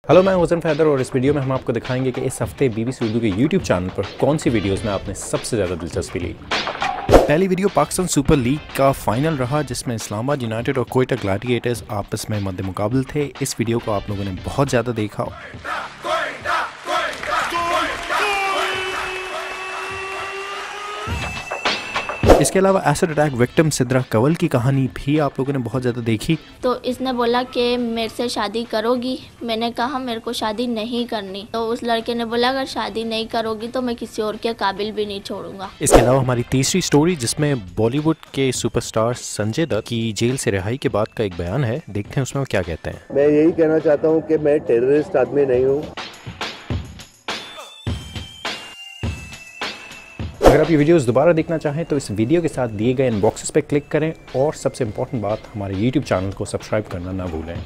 Hello, मैं Hussain feather और इस वीडियो में हम आपको दिखाएंगे कि इस हफ्ते बीबीसी उर्दू के यूट्यूब चैनल पर कौन सी वीडियोस में आपने सबसे ज़्यादा दिलचस्पी ली। पहली वीडियो पाकिस्तान सुपर लीग का फाइनल रहा जिसमें इस्लामाबाद यूनाइटेड और कोयटा ग्लैडिएटर्स आपस में मद्दे मुकाबले थे। इस वीडियो को आप लोगों ने बहुत ज़्यादा देखा। इसके अलावा acid attack victim Sidra Kanwal की कहानी भी आप लोगों ने बहुत ज़्यादा देखी। तो इसने बोला कि मेरे से शादी करोगी। मैंने कहा मेरे को शादी नहीं करनी। तो उस लड़के ने बोला अगर शादी नहीं करोगी तो मैं किसी और के काबिल भी नहीं छोड़ूंगा। इसके अलावा हमारी तीसरी स्टोरी जिसमें बॉलीवुड के सुपरस्टार संजय दत्त की जेल से रिहाई के बाद का एक बयान है। देखते हैं उसमें वो क्या कहते हैं। मैं यही कहना चाहता हूँ कि मैं टेररिस्ट आदमी नहीं हूँ। अगर आप ये वीडियोस दोबारा देखना चाहें तो इस वीडियो के साथ दिए गए इनबॉक्सेस पे क्लिक करें और सबसे इम्पोर्टेंट बात, हमारे YouTube चैनल को सब्सक्राइब करना ना भूलें।